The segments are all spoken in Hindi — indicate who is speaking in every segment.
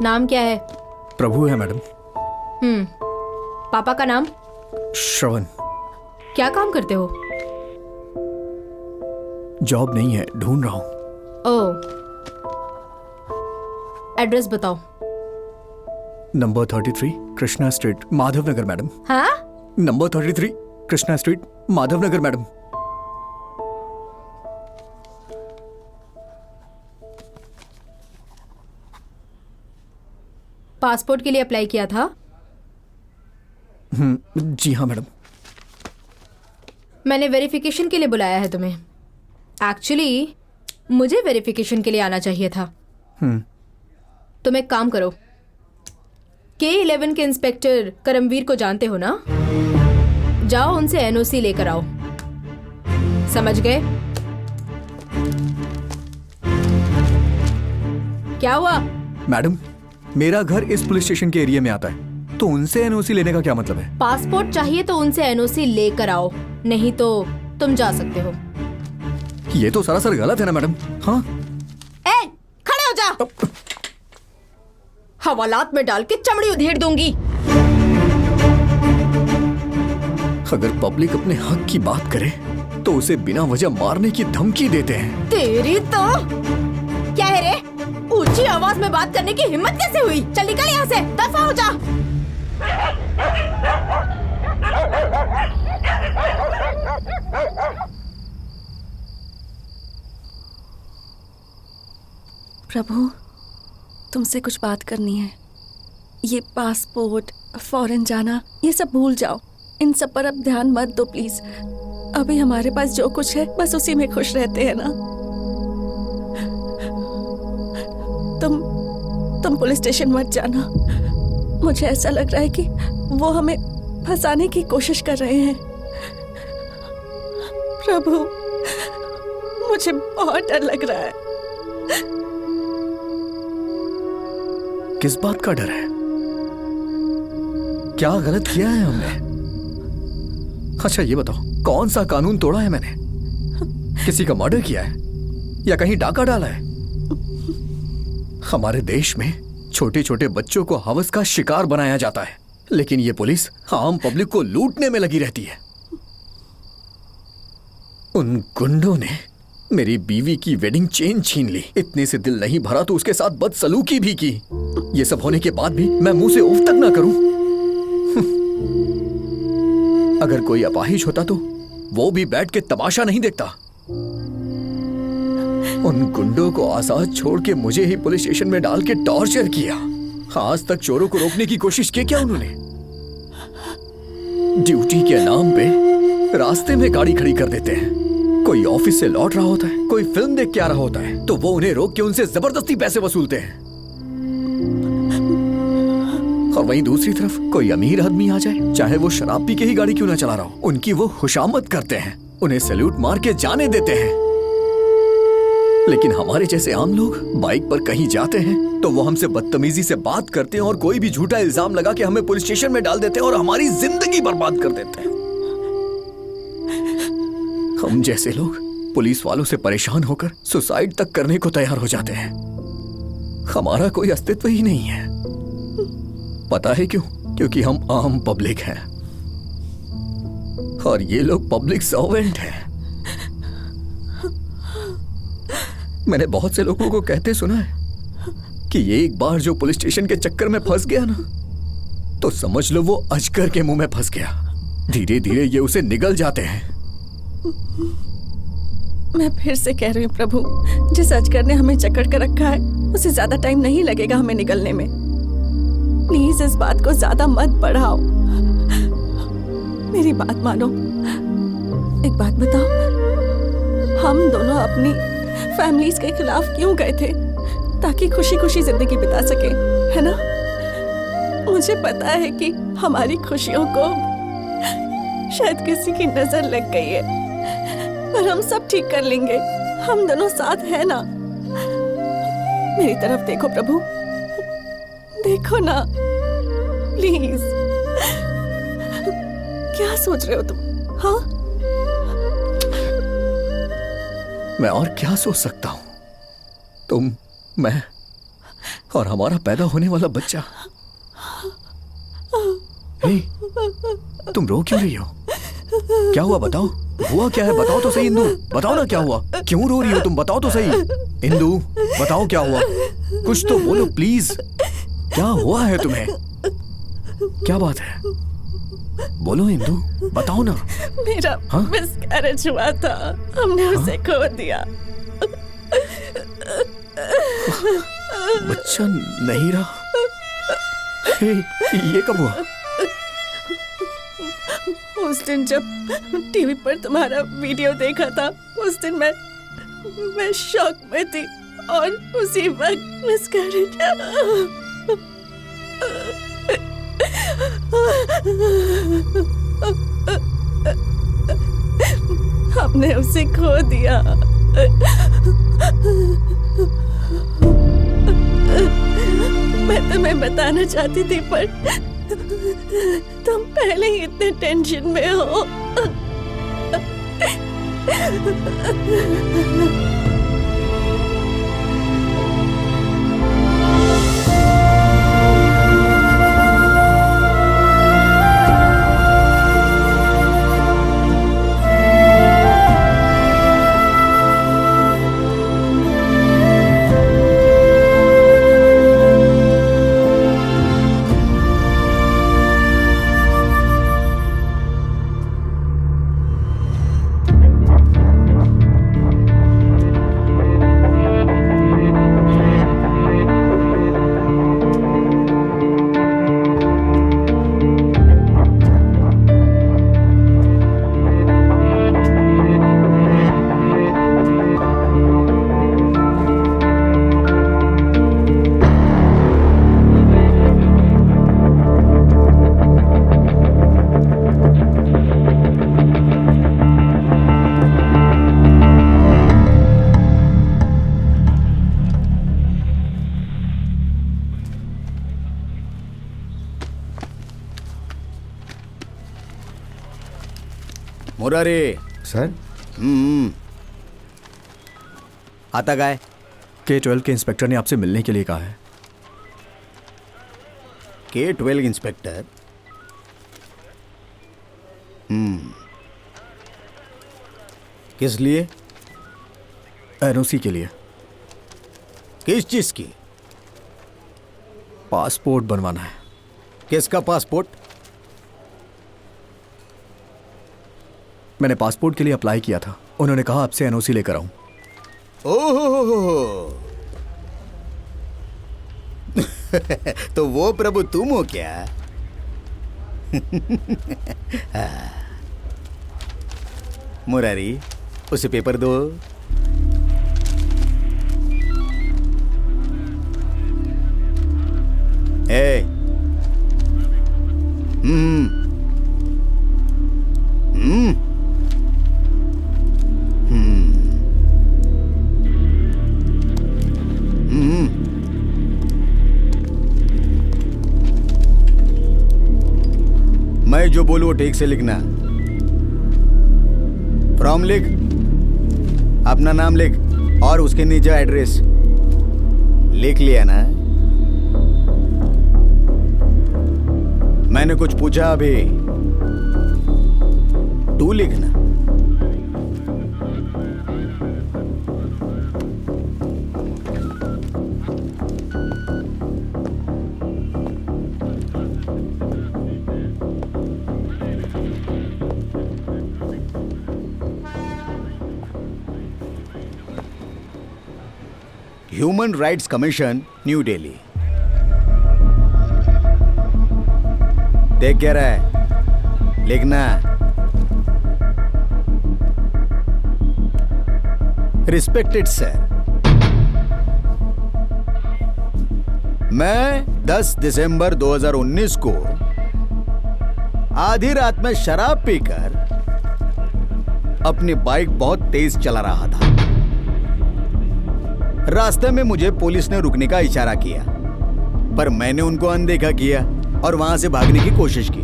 Speaker 1: नाम क्या है?
Speaker 2: प्रभु है मैडम।
Speaker 1: पापा का नाम?
Speaker 2: श्रवण।
Speaker 1: क्या काम करते हो?
Speaker 2: जॉब नहीं है, ढूंढ रहा हूँ।
Speaker 1: ओह, एड्रेस बताओ।
Speaker 2: Number 33 Krishna street, Madhav Nagar madam.
Speaker 1: हाँ?
Speaker 2: Number 33 Krishna street, Madhav Nagar madam.
Speaker 1: Passport के लिए अप्लाई किया था?
Speaker 2: जी हाँ मैडम।
Speaker 1: मैंने वेरिफिकेशन के लिए बुलाया है तुम्हें। एक्चुअली मुझे वेरिफिकेशन के लिए आना चाहिए था। तुम एक काम करो, K11 के इंस्पेक्टर करमवीर को जानते हो ना? जाओ उनसे एनओसी लेकर आओ। समझ गए? क्या हुआ?
Speaker 2: मैडम, मेरा घर इस पुलिस स्टेशन के एरिया में आता है, तो उनसे एनओसी लेने का क्या मतलब है?
Speaker 1: पासपोर्ट चाहिए तो उनसे एनओसी लेकर आओ, नहीं तो तुम जा सकते हो।
Speaker 2: ये तो सरासर गलत है ना मैडम। हाँ?
Speaker 1: ए, खड़े हो जा। हवालात में डाल के चमड़ी उधेड़ दूंगी।
Speaker 2: अगर पब्लिक अपने हक की बात करे तो उसे बिना वजह मारने की धमकी देते हैं।
Speaker 1: तेरी तो क्या है रे? ऊंची आवाज में बात करने की हिम्मत कैसे हुई? चल निकल यहाँ से, दफा हो जा।
Speaker 3: प्रभु, तुमसे कुछ बात करनी है। ये पासपोर्ट, फॉरेन जाना, ये सब भूल जाओ। इन सब पर अब ध्यान मत दो प्लीज। अभी हमारे पास जो कुछ है बस उसी में खुश रहते हैं ना। तुम पुलिस स्टेशन मत जाना। मुझे ऐसा लग रहा है कि वो हमें फंसाने की कोशिश कर रहे हैं। प्रभु, मुझे बहुत डर लग रहा है।
Speaker 2: किस बात का डर है? क्या गलत किया है हमने? अच्छा ये बताओ, कौन सा कानून तोड़ा है मैंने? किसी का मर्डर किया है या कहीं डाका डाला है? हमारे देश में छोटे छोटे बच्चों को हवस का शिकार बनाया जाता है, लेकिन ये पुलिस आम पब्लिक को लूटने में लगी रहती है। उन गुंडों ने मेरी बीवी की वेडिंग चेन छीन ली। इतने से दिल नहीं भरा तो उसके साथ बदसलूकी भी की। ये सब होने के बाद भी मैं मुंह से उफ तक ना करूं। अगर कोई अपाहिज होता तो वो भी बैठ के तमाशा नहीं देखता। उन गुंडों को आजाद छोड़ के मुझे ही पुलिस स्टेशन में डाल के टॉर्चर किया। आज तक चोरों को रोकने की कोशिश की क्या उन्होंने? ड्यूटी के नाम पे रास्ते में गाड़ी खड़ी कर देते हैं। कोई ऑफिस से लौट रहा होता है, कोई फिल्म देख के आ रहा होता है, तो वो उन्हें रोक के उनसे जबरदस्ती पैसे वसूलते हैं। और वहीं दूसरी तरफ कोई अमीर आदमी आ जाए, चाहे वो शराब पी के ही गाड़ी क्यों ना चला रहा हो, उनकी वो खुशामद करते हैं, उन्हें सैल्यूट मार के जाने देते हैं। लेकिन हमारे जैसे आम लोग बाइक पर कहीं जाते हैं तो वो हमसे बदतमीजी से बात करते हैं और कोई भी झूठा इल्जाम लगा के हमें पुलिस स्टेशन में डाल देते हैं और हमारी जिंदगी बर्बाद कर देते हैं। हम जैसे लोग पुलिस वालों से परेशान होकर सुसाइड तक करने को तैयार हो जाते हैं। हमारा कोई अस्तित्व ही नहीं है। पता है क्यों? क्योंकि हम आम पब्लिक हैं और ये लोग पब्लिक सर्वेंट हैं। मैंने बहुत से लोगों को कहते सुना है कि ये एक बार जो पुलिस स्टेशन के चक्कर में फंस गया ना, तो समझ लो वो अजगर के मुंह में फंस गया। धीरे धीरे ये उसे निगल जाते हैं।
Speaker 3: मैं फिर से कह रही हूँ प्रभु, जिस अजगर ने हमें जकड़ कर रखा है उसे ज्यादा टाइम नहीं लगेगा हमें निकलने में। प्लीज इस बात को ज्यादा मत बढ़ाओ। मेरी बात मानो। एक बात बताओ, हम दोनों अपनी फैमिलीज के खिलाफ क्यों गए थे? ताकि खुशी खुशी जिंदगी बिता सके, है ना? मुझे पता है कि हमारी खुशियों को शायद किसी की नजर लग गई है, पर हम सब ठीक कर लेंगे। हम दोनों साथ हैं ना? मेरी तरफ देखो प्रभु, देखो ना प्लीज। क्या सोच रहे हो तुम? हाँ,
Speaker 2: मैं और क्या सोच सकता हूं? तुम, मैं और हमारा पैदा होने वाला बच्चा। हे, तुम रो क्यों रही हो? क्या हुआ बताओ, हुआ क्या है? बताओ तो सही इंदु, बताओ ना क्या हुआ, क्यों रो रही हो तुम? बताओ तो सही इंदु, बताओ क्या हुआ, कुछ तो बोलो प्लीज। क्या हुआ है तुम्हें? क्या बात है? बोलो इंदु, बताओ ना।
Speaker 3: मेरा मिसकैरेज हुआ था, हमने उसे खो दिया।
Speaker 2: बच्चा नहीं रहा? हे, ये कब हुआ?
Speaker 3: उस दिन जब टीवी पर तुम्हारा वीडियो देखा था, उस दिन मैं शॉक में थी और उसी वक्त मिसकैरेज। हमने उसे खो दिया। मैं तुम्हें बताना चाहती थी पर तुम पहले ही इतने टेंशन में हो।
Speaker 4: मुरारी
Speaker 5: सर,
Speaker 4: आता काय?
Speaker 2: K-12 के इंस्पेक्टर ने आपसे मिलने के लिए कहा है।
Speaker 4: K-12 inspector? किस लिए?
Speaker 2: एनओसी के लिए।
Speaker 4: किस चीज की?
Speaker 2: पासपोर्ट बनवाना है।
Speaker 4: किसका पासपोर्ट?
Speaker 2: मैंने पासपोर्ट के लिए अप्लाई किया था, उन्होंने कहा आपसे एनओसी लेकर आऊं।
Speaker 4: ओहो तो वो प्रभु तुम हो क्या? मुरारी, उसे पेपर दो। ए, मैं जो बोलूं वो ठीक से लिखना। फ्रॉम लिख, अपना नाम लिख और उसके नीचे एड्रेस लिख लिया ना? मैंने कुछ पूछा अभी? तू लिखना। Human rights commission, new Delhi. देख क्या रहा है? लिखना। रिस्पेक्टेड सर, मैं 10 दिसंबर 2019 को आधी रात में शराब पीकर अपनी बाइक बहुत तेज चला रहा था। रास्ते में मुझे पुलिस ने रुकने का इशारा किया, पर मैंने उनको अनदेखा किया और वहां से भागने की कोशिश की।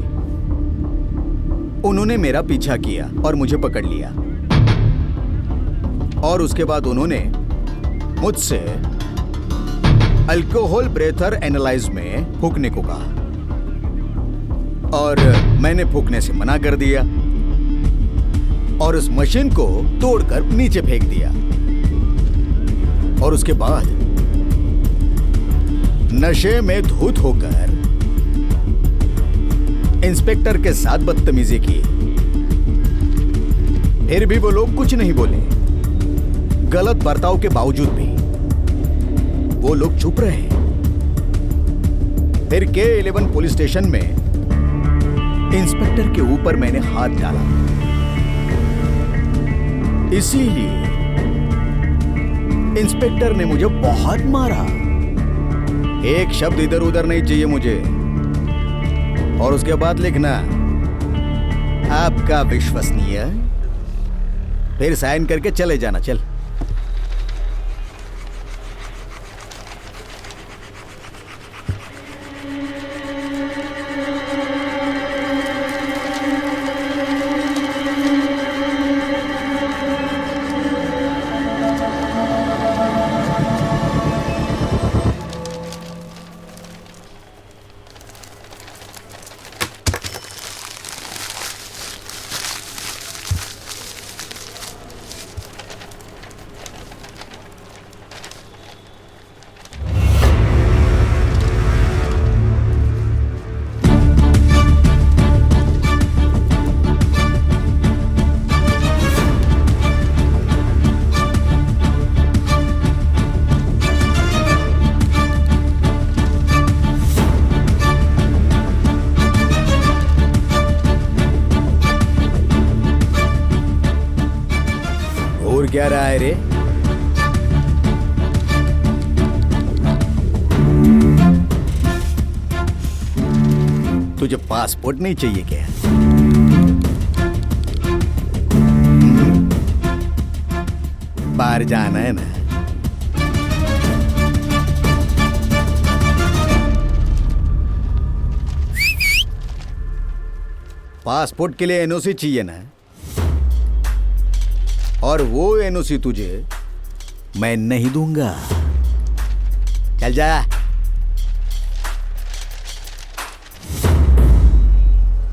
Speaker 4: उन्होंने मेरा पीछा किया और मुझे पकड़ लिया, और उसके बाद उन्होंने मुझसे अल्कोहल ब्रेथर एनालाइज में फूकने को कहा और मैंने फूकने से मना कर दिया और उस मशीन को तोड़कर नीचे फेंक दिया। और उसके बाद नशे में धुत होकर इंस्पेक्टर के साथ बदतमीजी की। फिर भी वो लोग कुछ नहीं बोले। गलत बर्ताव के बावजूद भी वो लोग चुप रहे। फिर K11 पुलिस स्टेशन में इंस्पेक्टर के ऊपर मैंने हाथ डाला। इसीलिए इंस्पेक्टर ने मुझे बहुत मारा। एक शब्द इधर उधर नहीं चाहिए मुझे। और उसके बाद लिखना आपका विश्वसनीय, फिर साइन करके चले जाना। चल। और क्या रहा है रे? तुझे पासपोर्ट नहीं चाहिए क्या? बाहर जाना है ना? पासपोर्ट के लिए एनओसी चाहिए ना? और वो एनओसी तुझे मैं नहीं दूंगा। चल जा।